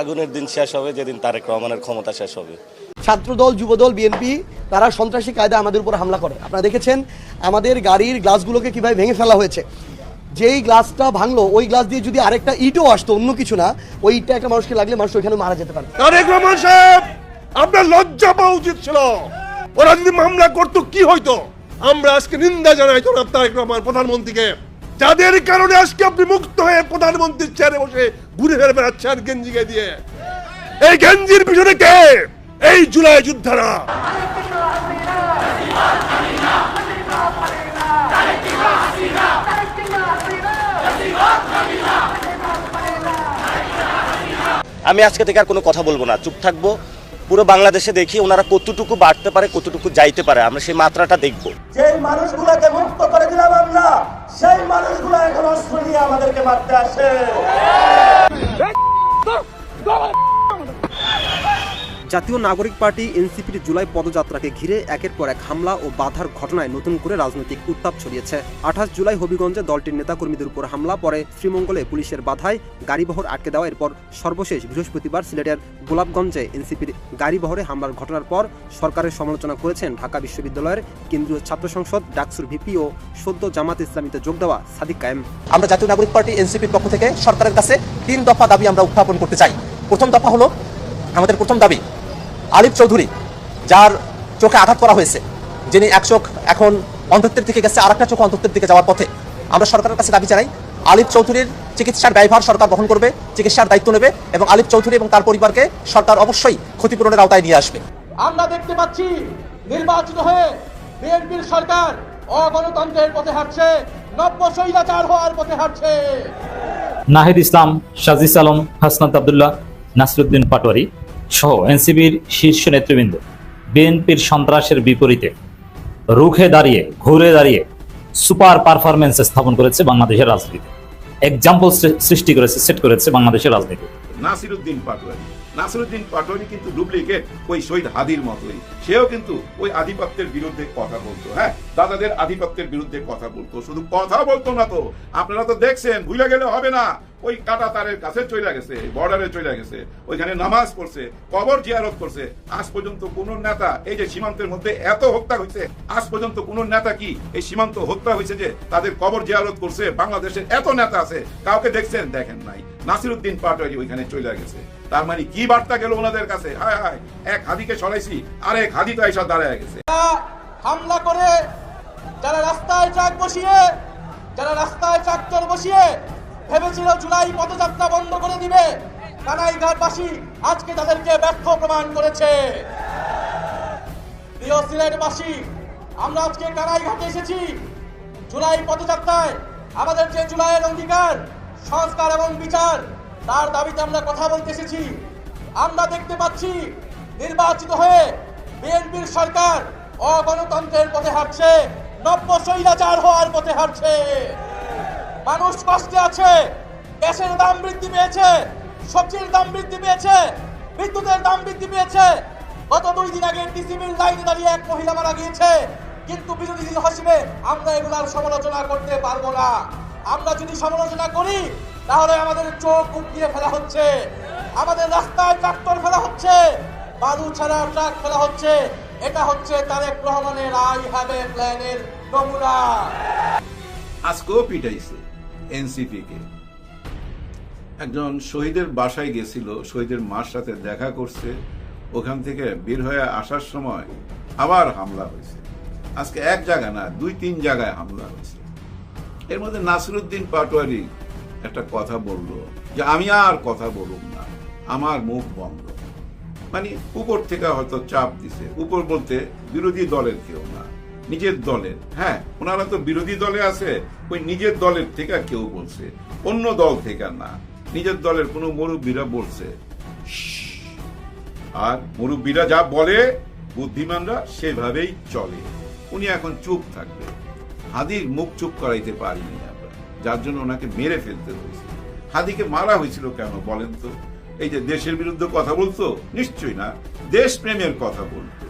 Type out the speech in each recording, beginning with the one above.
আগুনের দিন শেষ হবে যেদিন তারেক রহমানের ক্ষমতা শেষ হবে। ছাত্রদল, যুবদল, বিএনপি তারা সন্ত্রাসী কায়দা আমাদের উপর হামলা করে। আপনারা দেখেছেন আমাদের গাড়ির গ্লাসগুলোকে কিভাবে ভেঙে ফেলা হয়েছে। যেই গ্লাসটা ভাঙলো ওই গ্লাস দিয়ে যদি আরেকটা ইটও আসতো, অন্য কিছু না, ওই ইটটা একটা মানুষকে লাগলে মানুষ ওইখানে মারা যেতে পারে। তারেক রহমান সাহেব, আপনার লজ্জা পাওয়া উচিত ছিল। ওরা যদি মামলা করতো কি হইতো? আমরা আজকে নিন্দা জানাই জনাব তারেক রহমান প্রধানমন্ত্রীকে, যাদের কারণে আজকে আপনি মুক্ত হয়ে প্রধানমন্ত্রীর চেয়ারে বসে ঘুরে ফেরে বেড়াচ্ছেন গেঞ্জিকে দিয়ে। এই গেঞ্জির পিছনে কে? এই জুলাই যোদ্ধারা। আমি আজকে থেকে আর কোনো কথা বলবো না, চুপ থাকবো। পুরো বাংলাদেশে দেখি ওনারা কতটুকু বাড়তে পারে, কতটুকু যাইতে পারে, আমরা সেই মাত্রাটা দেখবো। যেই মানুষগুলোকে মুক্ত করে দিলাম আমরা, সেই মানুষগুলো এখন অস্ত্র নিয়ে আমাদেরকে মারতে আসে। জাতীয় নাগরিক পার্টি এনসিপির জুলাই পদযাত্রাকে ঘিরে একের পর এক হামলা ও বাধার ঘটনায় নতুন করে রাজনৈতিক উত্তাপ ছড়িয়েছে। 28 জুলাই হবিগঞ্জে দলটির নেতাকর্মীদের উপর হামলা, পরে শ্রীমঙ্গলে পুলিশের বাধায় গাড়িবহর আটকে দেওয়া, এরপর সর্বশেষ বৃহস্পতিবার সিলেটের গোলাপগঞ্জে এনসিপির গাড়িবহরে হামলার ঘটনার পর সরকারের সমালোচনা করেছেন ঢাকা বিশ্ববিদ্যালয়ের কেন্দ্রীয় ছাত্র সংসদ ডাকসুর ভিপি ও সদ্য জামাত ইসলামীতে যোগ দেওয়া সাদিক কায়েম। আমরা জাতীয় নাগরিক পার্টি এনসিপির পক্ষ থেকে সরকারের কাছে 3 দফা দাবি আমরা উত্থাপন করতে চাই। প্রথম দফা হলো, আমাদের প্রথম দাবি, আলিফ চৌধুরী যার চোখে আঘাত করা হয়েছে, যিনি এক চোখ এখন অন্ধত্বের দিকে গেছে, আর একটা চোখ অন্ধত্বের দিকে যাওয়ার পথে, আমরা সরকারের কাছে দাবি জানাই আলিফ চৌধুরীর চিকিৎসার ব্যয়ভার সরকার বহন করবে, চিকিৎসার দায়িত্ব নেবে এবং আলিফ চৌধুরী এবং তার পরিবারকে সরকার অবশ্যই ক্ষতিপূরণের আওতায় নিয়ে আসবে। আমরা দেখতে পাচ্ছি নির্বাচিত হয়ে বিএনপির সরকার অগণতন্ত্রের পথে হাঁটছে, নব্য স্বৈরাচার হওয়ার পথে হাঁটছে। নাহিদ ইসলাম, সাজিস আলম, হাসনাত আব্দুল্লাহ, নাসিরউদ্দিন পাটোয়ারি সহ এনসিপির শীর্ষ নেতৃবৃন্দ বিএনপির সন্ত্রাসের বিপরীতে রুখে দাঁড়িয়ে, ঘুরে দাঁড়িয়ে সুপার পারফরমেন্স স্থাপন করেছে বাংলাদেশের রাজনীতিতে। এক্সাম্পল সৃষ্টি করেছে, সেট করেছে বাংলাদেশের রাজনীতি। নাসিরউদ্দিন পাটোয়ারি কিন্তু ডুপ্লিকেট ওই শহীদ হাদির মতোই, সেও কিন্তু ওই আধিপত্যের বিরুদ্ধে কথা বলতো। হ্যাঁ, দাদাদের আধিপত্যের বিরুদ্ধে কথা বলতো, শুধু কথা বলতো না তো, আপনারা তো দেখছেন, ভুলে গেলে হবে না, ওই কাটা তারের কাছে চলে গেছে, বর্ডারে চলে গেছে, ওইখানে নামাজ পড়ছে, কবর জিয়ারত করছে। আজ পর্যন্ত কোন নেতা, এই যে সীমান্তের মধ্যে এত হত্যা হয়েছে, আজ পর্যন্ত কোন নেতা কি এই সীমান্ত হত্যা হয়েছে যে তাদের কবর জিয়ারত করছে? বাংলাদেশের এত নেতা আছে, কাউকে দেখছেন? দেখেন নাই। নাসিরউদ্দিন পাটোয়ারি ওইখানে চলে গেছে, তার মানে কি বার্তা গেল ওনাদের কাছে? হায় হায়, এক হাদিকে সরাইছি আর এক হাদি তো এসে দাঁড়ায় গেছে। হামলা করে যারা রাস্তায় ট্রাক বসিয়ে, যারা রাস্তায় ট্রাক্টর বসিয়ে ভেবেছিল জুলাই পদযাত্রা বন্ধ করে দিবে, কানাইঘাটবাসী আজকে তাদেরকে ব্যর্থ প্রমাণ করেছে। প্রিয় সিলেটবাসী, আমরা আজকে কানাইঘাটে এসেছি জুলাই পদযাত্রায়। আমাদের যে জুলাইয়ের অঙ্গীকার, সংস্কার এবং বিচার, তার দাবিতে আমরা কথা বলতে এসেছি। আমরা দেখতে পাচ্ছি নির্বাচিত হয়ে বিএনপির সরকার অগণতন্ত্রের পথে হাঁটছে, নব্য স্বৈরাচার হওয়ার পথে হাঁটছে। মানুষ কষ্টে আছে, গ্যাসের দাম বৃদ্ধি পেয়েছে, সবজির দাম বৃদ্ধি পেয়েছে, বিদ্যুতের দাম বৃদ্ধি পেয়েছে। গত 2 দিন আগে টিসিবির লাইনে দাঁড়িয়ে এক মহিলা মারা গিয়েছে, কিন্তু বিরোধী দল হিসেবে আমরা এগুলার সমালোচনা করতে পারবো না। আমরা যদি সমালোচনা করি তাহলে আমাদের চোখ উঠিয়ে ফেলা হচ্ছে, আমাদের রাস্তায় ট্রাক্টর ফেলা হচ্ছে, বালু ছাড়া ট্রাক ফেলা হচ্ছে। এটা হচ্ছে তারেক রহমানের আই হ্যাভ এ প্ল্যানের নমুনা। আজকেও পিটাইছে এনসিপি কে। একজন শহীদের বাসায় গেছিল, শহীদের মার সাথে দেখা করছে, ওখান থেকে বের হয়ে আসার সময় আবার হামলা হয়েছে। আজকে এক জায়গায় না, 2-3 জায়গায় হামলা হয়েছে। এর মধ্যে নাসিরউদ্দিন পাটোয়ারি একটা কথা বললো যে আমি আর কথা বলুম না, আমার মুখ বন্ধ। মানে উপর থেকে হয়তো চাপ দিছে, উপর বলতে বিরোধী দলের কেউ না, নিজের দলের। হ্যাঁ, ওনারা তো বিরোধী দলে আছে, ওই নিজের দলের থেকে কেউ বলছে, অন্য দল থেকে না, নিজের দলের কোনো মুরব্বীরা বলছে। আর মুরব্বীরা যা বলে বুদ্ধিমানরা সেভাবেই চলে। উনি এখন চুপ থাকবে। হাদির মুখ চুপ করাইতে পারিনি আমরা, যার জন্য ওনাকে মেরে ফেলতে হয়েছে। হাদিকে মারা হয়েছিল কেন বলেন তো? এই যে দেশের বিরুদ্ধে কথা বলতো? নিশ্চয়ই না, দেশ প্রেমের কথা বলতো,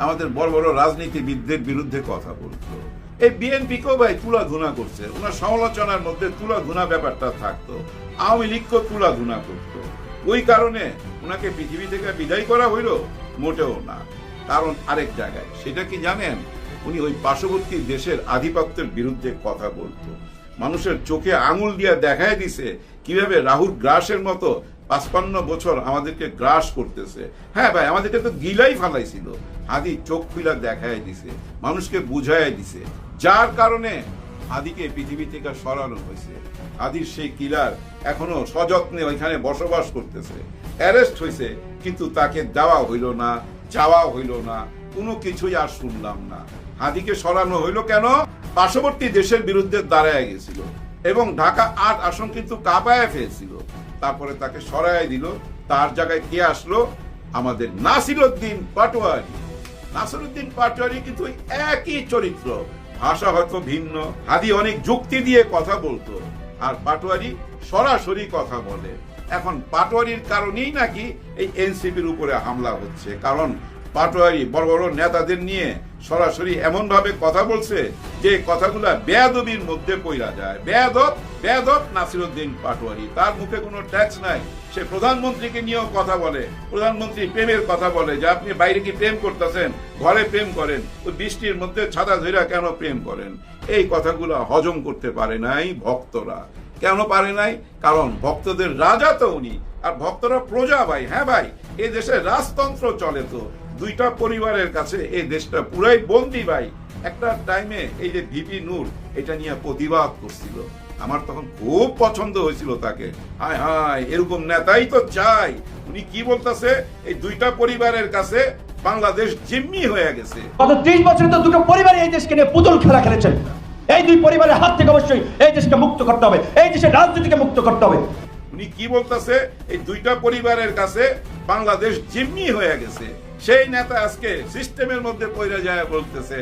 আমাদের বড় বড় রাজনীতিবিদদের বিরুদ্ধে কথা বলতো। এই বিএনপিকেও ভাই তুলাধুনা করছে, ওনার সমালোচনার মধ্যে তুলাধুনা ব্যাপারটা থাকতো। আওয়ামী লীগকেও তুলাধুনা করতো। ওই কারণে ওনাকে পৃথিবী থেকে বিদায় করা হইল? মোটেও না। কারণ আরেক জায়গায়, সেটা কি জানেন? উনি ওই পার্শ্ববর্তী দেশের আধিপত্যের বিরুদ্ধে কথা বলতো। মানুষের চোখে আঙুল দিয়ে দেখায় দিছে কিভাবে রাহুল গ্রাসের মতো 55 বছর আমাদেরকে গ্রাস করতেছে। হ্যাঁ ভাই, আমাদেরকে তো গিলাই ফালাইছিল। হাদি চোখ খুলা দেখায় দিছে, মানুষকে বুঝায় দিছে, যার কারণে হাদিকে পৃথিবী থেকে সরানো হয়েছে। হাদির সেই কিলার এখনো সযত্নে ওইখানে বসবাস করতেছে। অ্যারেস্ট হয়েছে, কিন্তু তাকে দেওয়া হইল না, যাওয়া হইল না, কোনো কিছুই আর শুনলাম না। হাদিকে সরানো হইল কেন? পার্শ্ববর্তী দেশের বিরুদ্ধে দাঁড়ায় গেছিল এবং ঢাকা ৮ আসন কিন্তু কাঁপায় ফেলছিল। তারপরে তাকে সরাই দিল। তার জায়গায় কে আসলো? আমাদের নাসিরউদ্দিন পাটোয়ারি। নাসিরউদ্দিন পাটোয়ারি কিন্তু একই চরিত্র, ভাষা হয়তো ভিন্ন। হাদি অনেক যুক্তি দিয়ে কথা বলতো, আর পাটোয়ারি সরাসরি কথা বলে। এখন পাটোয়ারির কারণেই নাকি এই এনসিপির উপরে হামলা হচ্ছে, কারণ পাটোয়ারি বড় বড় নেতাদের নিয়ে সরাসরি এমন ভাবে কথা বলছে যে কথাগুলা বেয়াদবির মধ্যে পইরা যায়। বেয়াদব নাসিরউদ্দিন পাটোয়ারি, তার মুখে কোনো ট্যাক্স নাই। সে প্রধানমন্ত্রীকে নিয়েও কথা বলে, প্রধানমন্ত্রী প্রেমের কথা বলে, যে আপনি বাইরে কি প্রেম করতেছেন, ঘরে প্রেম করেন, ওই বৃষ্টির মধ্যে ছাতা ধইরা কেন প্রেম করেন? এই কথাগুলো হজম করতে পারে নাই ভক্তরা। কেন পারে নাই? কারণ ভক্তদের রাজা তো উনি, আর ভক্তরা প্রজা ভাই। হ্যাঁ ভাই, এই দেশে রাজতন্ত্র চলে তো দুইটা পরিবারের কাছে, এই দেশটা পুরাই বন্দি ভাই। একটা টাইমে এই যে ভিপি নূর এটা নিয়ে প্রতিবাদ করছিল, আমার তখন খুব পছন্দ হয়েছিল তাকে। হায় হায়, এরকম নেতাই তো চাই। উনি কি বলতেছে? এই দুইটা পরিবারের কাছে বাংলাদেশ জিম্মি হয়ে গেছে। গত 30 বছরে তো দুটো পরিবারই এই দেশকে নিয়ে পুতুল খেলা খেলেছেন। এই দুই পরিবারের হাত থেকে অবশ্যই এই দেশকে মুক্ত করতে হবে, এই দেশের রাজনীতিকে মুক্ত করতে হবে। উনি কি বলতেছে? এই দুইটা পরিবারের কাছে বাংলাদেশ জিম্মি হয়ে গেছে। সেই নেতা আজকে সিস্টেমের মধ্যে পড়ে যায় বলতেছে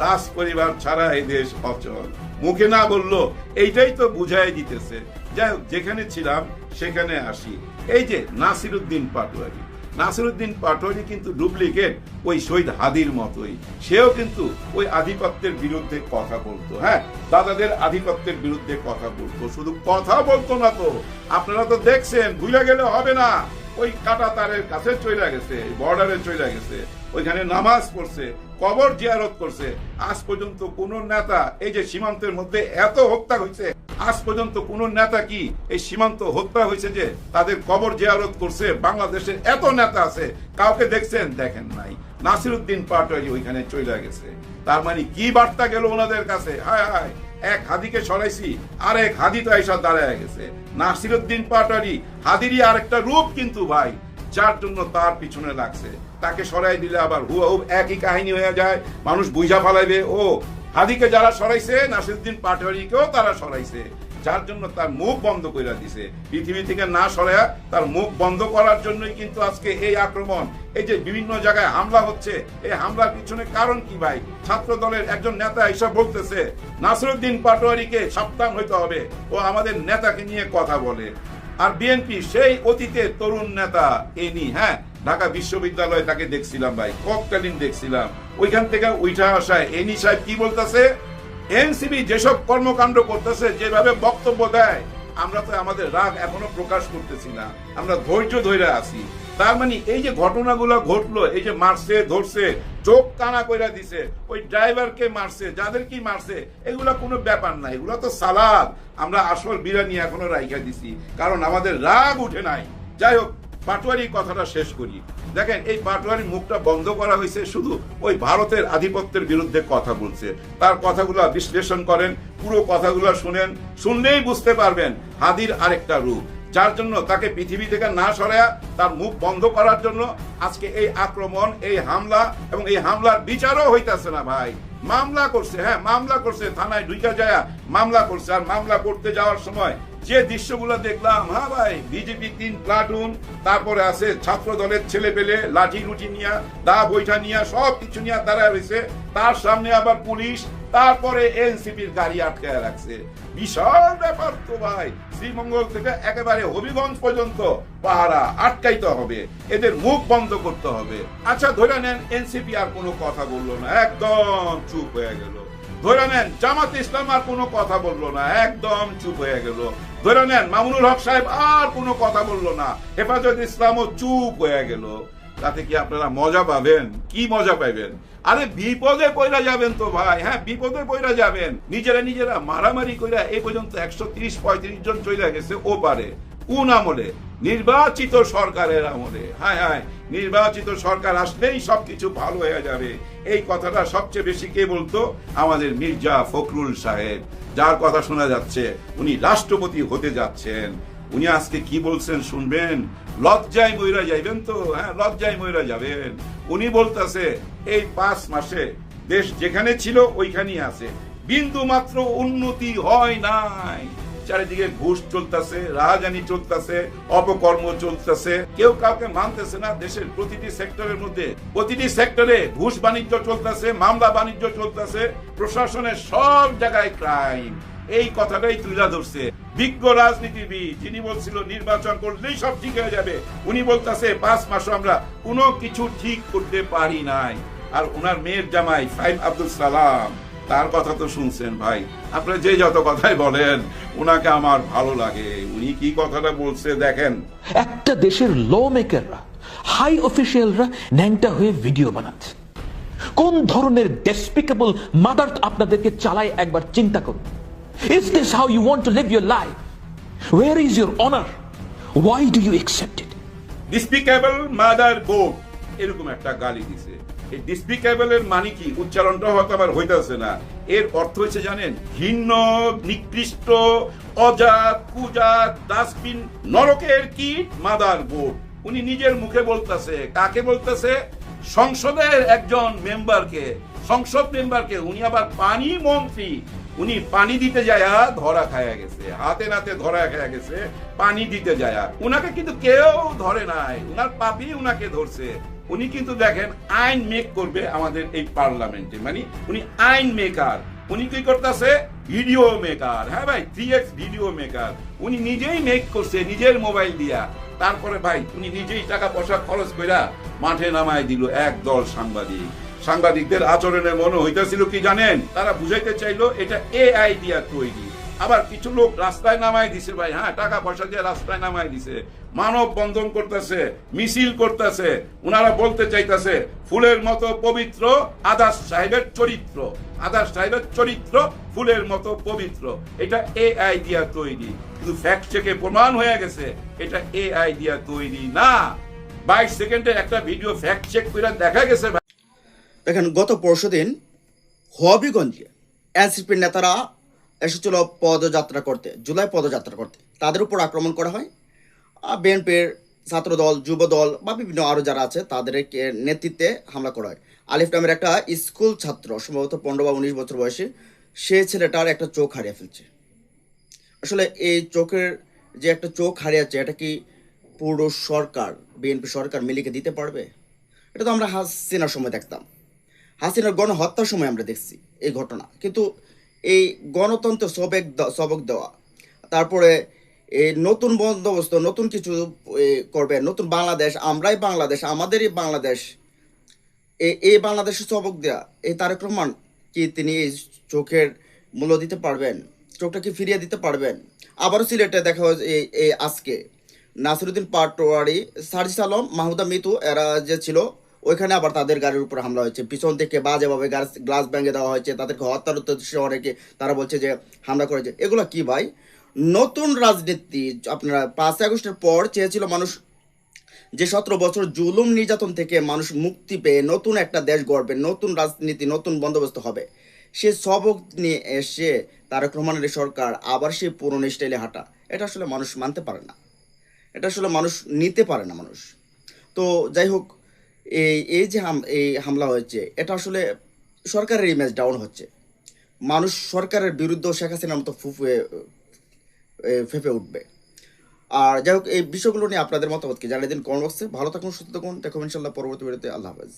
রাজ পরিবার ছাড়া এই দেশ অচল। মুখে না বললো, এইটাই তো বুঝাই দিতেছে। যাই হোক, যেখানে ছিলাম সেখানে আসি। এই যে নাসিরউদ্দিন পাটোয়ারি, নাসিরউদ্দিন পাটোয়ারি কিন্তু ডুপ্লিকেট ওই শহীদ হাদির মতোই। সেও কিন্তু ওই আধিপত্যের বিরুদ্ধে কথা বলতো। হ্যাঁ, দাদাদের আধিপত্যের বিরুদ্ধে কথা বলতো। শুধু কথা বলতো না তো, আপনারা তো দেখছেন, ভুলে গেলে হবে না, ওই কাটা তারের কাছে চলে গেছে, বর্ডারে চলে গেছে, ওইখানে নামাজ পড়ছে, কবর জিয়ারত করছে। আজ পর্যন্ত কোন নেতা, এই যে সীমান্তের মধ্যে এত হত্যা হয়েছে, আজ পর্যন্ত কোন নেতা কি এই সীমান্ত হত্যা হয়েছে যে তাদের কবর জিয়ারত করছে? বাংলাদেশের এত নেতা আছে, কাউকে দেখছেন? দেখেন নাই। নাসিরউদ্দিন পাটোয়ারি ওইখানে চলে গেছে। তার মানে কি বার্তা গেল ওনাদের কাছে? হায় হায়, এক হাদিকে সরাইছি, আর এক হাদি তো এসব দাঁড়ায় গেছে। নাসিরউদ্দিন পাটোয়ারি হাদিরই আরেকটা রূপ কিন্তু ভাই, যার জন্য তার পিছনে লাগছে। তাকে সরাই দিলে আবার হুবহু একই কাহিনী হয়ে যায়, মানুষ বুঝা ফেলাইবে ও হাদিকে যারা সরাইছে নাসিরউদ্দিন পাটোয়ারিকেও তারা সরাইছে, যার জন্য তার মুখ বন্ধ করে দিছে। পৃথিবী থেকে না সরায়া তার মুখ বন্ধ করার জন্যই কিন্তু আজকে এই আক্রমণ, এই যে বিভিন্ন জায়গায় হামলা হচ্ছে। এই হামলার পিছনে কারণ কি ভাই? ছাত্র দলের একজন নেতা এসব বলতেছে নাসিরউদ্দিন পাটোয়ারিকে সাবধান হইতে হবে, ও আমাদের নেতাকে নিয়ে কথা বলে। আর বিএনপি সেই অতীতের তরুণ নেতা এনি, হ্যাঁ, ঢাকা বিশ্ববিদ্যালয়ে তাকে দেখছিলাম ভাই, তৎকালীন দেখছিলাম, ওইখান থেকে উঠা আসায় এনি সাহেব কি বলতেছে? এনসিপি যেসব কর্মকাণ্ড করতেছে, যেভাবে বক্তব্য দেয়, আমরা তো আমাদের রাগ এখনো প্রকাশ করতেছি না, আমরা ধৈর্য ধরে আছি। তার মানে এই যে ঘটনাগুলো ঘটলো, এই যে মারছে, ধরছে, চোখ কানা কইরা দিছে, ওই ড্রাইভারকে মারছে, যাদের কি মারছে, এগুলা কোনো ব্যাপার না, এগুলা তো সালাদ। আমরা আসল বিরিয়ানি এখনো রাইখা দিছি, কারণ আমাদের রাগ উঠে নাই। যাই হোক, পাটোয়ারি কথাটা শেষ করি। দেখেন, এই পাটোয়ারির মুখটা বন্ধ করা হয়েছে শুধু ওই ভারতের আধিপত্যের বিরুদ্ধে কথা বলছে। তার কথাগুলো বিশ্লেষণ করেন, পুরো কথাগুলো শুনেন, শুনলেই বুঝতে পারবেন হাদির আরেকটা রূপ, যার জন্য তাকে পৃথিবী থেকে না সরায়া তার মুখ বন্ধ করার জন্য আজকে এই আক্রমণ, এই হামলা, এবং এই হামলার বিচারও হইতাছে না ভাই। মামলা করছে, হ্যাঁ মামলা করছে, থানায় ঢুকা যায় মামলা করছে। আর মামলা করতে যাওয়ার সময় যে দৃশ্যগুলো দেখলাম, হ্যাঁ ভাই, বিজেপি 3 প্লাটুন, তারপরে আছে ছাত্র দলের ছেলে পেলে লাঠি লুঠি নিয়া, দা বৈঠা নিয়া, সব কিছু নিয়ে দাঁড়ায় রয়েছে, তার সামনে আবার পুলিশ, তারপরে এনসিপির গাড়ি আটকায় রাখছে। বিশাল ব্যাপার তো ভাই। শ্রীমঙ্গল থেকে একেবারে হবিগঞ্জ পর্যন্ত পাহারা আটকাইতে হবে, এদের মুখ বন্ধ করতে হবে। আচ্ছা, ধরে নেন এনসিপি আর কোনো কথা বললো না, একদম চুপ হয়ে গেল। ধরে নেন জামাত ইসলাম আর কোনো কথা বললো না, একদম চুপ হয়ে গেল। ধরে নেন মামুনুল হক সাহেব আর কোনো কথা বললো না, হেফাজত ইসলামও চুপ হয়ে গেল। তাতে কি আপনারা মজা পাবেন? কি মজা পাবেন? আরে বিপদে পয়রা যাবেন তো ভাই, হ্যাঁ বিপদে পয়রা যাবেন। নিজেরা মারামারি কইরা এই পর্যন্ত 130-135 জন চলে গেছে ও পারে। কোন আমলে? নির্বাচিত সরকারের আমলে। হ্যাঁ নির্বাচিত সরকার আসলেই সবকিছু ভালো হয়ে যাবে, এই কথাটা সবচেয়ে বেশি কে বলতো? আমাদের মির্জা ফখরুল সাহেব, যার কথা শোনা যাচ্ছে উনি রাষ্ট্রপতি হতে যাচ্ছেন। উনি আজকে কি বলছেন শুনবেন, লজ্জায় মইরা যাইবেন তো, হ্যাঁ লজ্জায় মইরা যাবেন। উনি বলতেছে এই 5 মাসে দেশ যেখানে ছিল ওইখানেই আছে, বিন্দু মাত্র উন্নতি হয় নাই। চারিদিকে ঘুষ চলতেছে, রাজধানী চলতেছে, অপকর্ম চলতেছে, কেউ কাউকে মানতেছে না। দেশের প্রতিটি সেক্টরের মধ্যে, প্রতিটি সেক্টরে ঘুষ বাণিজ্য চলতেছে, মামলা বাণিজ্য চলতেছে, প্রশাসনের সব জায়গায় ক্রাইম। এই কথাটাই তুলে ধরছে বিজ্ঞ রাজনীতিবিদ, যিনি বলছিল নির্বাচন করলেই সব ঠিক হয়ে যাবে। উনি বলতেছে 5 মাসও আমরা কোনো কিছু ঠিক করতে পারি নাই। আর ওনার মেয়ের জামাই ফাইম আব্দুল সালাম, তার কথা তো শুনছেন ভাই। আপনি যে যত কথাই বলেন, ওনাকে আমার ভালো লাগে। উনি কি কথাটা বলছে দেখেন। একটা দেশের ল মেকাররা, হাই অফিসিয়ালরা ন্যাংটা হয়ে ভিডিও বানাচ্ছে। কোন ধরনের ডেসপিকেবল মাদার আপনাদেরকে চালায় একবার চিন্তা করুন। Is this how you want to live your life? Where is your honor? Why do you accept it? Despicable motherboard, এরকম একটা গালি দিছে। এই ডিসপিকেবল এর মানে কি? উচ্চারণটা হয়তো আবার হইতাছে না। এর অর্থ হচ্ছে জানেন, ঘৃণ্য, নিকৃষ্ট, অজাত, কুজাত, ডাস্টবিন, নরকের কীট, মাদার বোর্ড। উনি নিজের মুখে বলতেছে। কাকে বলতেছে? সংসদের একজন মেম্বারকে, সংসদ মেম্বারকে। উনি আবার পানি মন্ত্রী। উনি পানি দিতে যায় ধরা খায়া গেছে, হাতে নাতে ধরা খায়া গেছে পানি দিতে যায়। উনাকে কিন্তু কেউ ধরে নাই, উনার পাপি উনাকে ধরছে। উনি কিন্তু দেখেন আইন মেক করবে আমাদের এই পার্লামেন্টে, মানে উনি আইন মেকার। উনি কি করতেছে? Video maker. হ্যাঁ ভাই, 3x ভিডিও মেকার। উনি নিজেই মেক করছে নিজের মোবাইল দিয়া। তারপরে ভাই উনি নিজেই টাকা পয়সা খরচ কইরা মাঠে নামায় দিল একদল সাংবাদিক। সাংবাদিকদের আচরণে মনে হইতেছিল কি জানেন? তারা বুঝাইতে চাইলো এটা AI দিয়া তৈরি। আবার কিছু লোক রাস্তায় নামায় দিছে ভাই, হ্যাঁ টাকা পয়সা দিয়ে রাস্তায় নামায় দিছে, মানব বন্ধন করতেছে, মিছিল করতেছে। উনারা বলতে চাইতেছে ফুলের মতো পবিত্র আদাস সাহেবের চরিত্র, আদাস সাহেবের চরিত্র ফুলের মতো পবিত্র। এটা AI দিয়া তৈরি, কিন্তু ফ্যাক্ট চেকে প্রমাণ হয়ে গেছে এটা AI দিয়া তৈরি না। 22 সেকেন্ডের একটা ভিডিও ফ্যাক্ট চেক করে দেখা গেছে। দেখেন, গত পরশুদিন হবিগঞ্জে এনসিপির নেতারা এসেছিল পদযাত্রা করতে, জুলাই পদযাত্রা করতে। তাদের উপর আক্রমণ করা হয়। বিএনপির ছাত্রদল, যুবদল বা বিভিন্ন আরও যারা আছে তাদের নেতৃত্বে হামলা করা হয়। আলিফ নামের একটা স্কুল ছাত্র, সম্ভবত 15 বা 19 বছর বয়সী, সে ছেলেটার একটা চোখ হারিয়ে ফেলছে। আসলে এই চোখের যে একটা চোখ হারিয়েছে, এটা কি পুরো সরকার, বিএনপি সরকার মিলিকে দিতে পারবে? এটা তো আমরা হাসিনার সময় দেখতাম, হাসিনার গণহত্যার সময় আমরা দেখছি এই ঘটনা। কিন্তু এই গণতন্ত্র সবক দেওয়া, তারপরে এই নতুন বন্দোবস্ত, নতুন কিছু করবে, নতুন বাংলাদেশ, আমরাই বাংলাদেশ, আমাদেরই বাংলাদেশ, এই বাংলাদেশের সবক দেওয়া, এই তারেক রহমান কি তিনি এই চোখের মূল্য দিতে পারবেন? চোখটা কি ফিরিয়ে দিতে পারবেন? আবারও সিলেটে দেখা হয়েছে এই আজকে নাসিরুদ্দিন পাটোয়ারি, সার্জিস আলম, মাহমুদা মিতু এরা যে ছিল, ওইখানে আবার তাদের গাড়ির উপর হামলা হয়েছে। পিছন থেকে বাজেভাবে গ্লাস ভেঙে দেওয়া হয়েছে, তাদেরকে হত্যার উদ্দেশ্যে অনেকে তারা বলছে যে হামলা করেছে। এগুলো কি ভাই? নতুন রাজনীতি আপনারা 5 আগস্টের পর চেয়েছিল মানুষ, যে 17 বছর জুলুম নির্যাতন থেকে মানুষ মুক্তি পেয়ে নতুন একটা দেশ গড়বে, নতুন রাজনীতি, নতুন বন্দোবস্ত হবে। সে সবক নিয়ে এসে তারেক রহমানের সরকার আবার সেই পুরনো স্টাইলে হাঁটা, এটা আসলে মানুষ মানতে পারে না, এটা আসলে মানুষ নিতে পারে না মানুষ। তো যাই হোক, এই যে এই হামলা হয়েছে, এটা আসলে সরকারের ইমেজ ডাউন হচ্ছে। মানুষ সরকারের বিরুদ্ধে শেখ হাসিনার মতো ফেঁপে উঠবে। আর যাই হোক, এই বিষয়গুলো নিয়ে আপনাদের মতামত কি জানিয়ে দিন কমেন্ট বক্সে। ভালো থাকুন, সুস্থ থাকুন, দেখুন ইনশাল্লাহ পরবর্তী ভিডিওতে। আল্লাহ হাফেজ।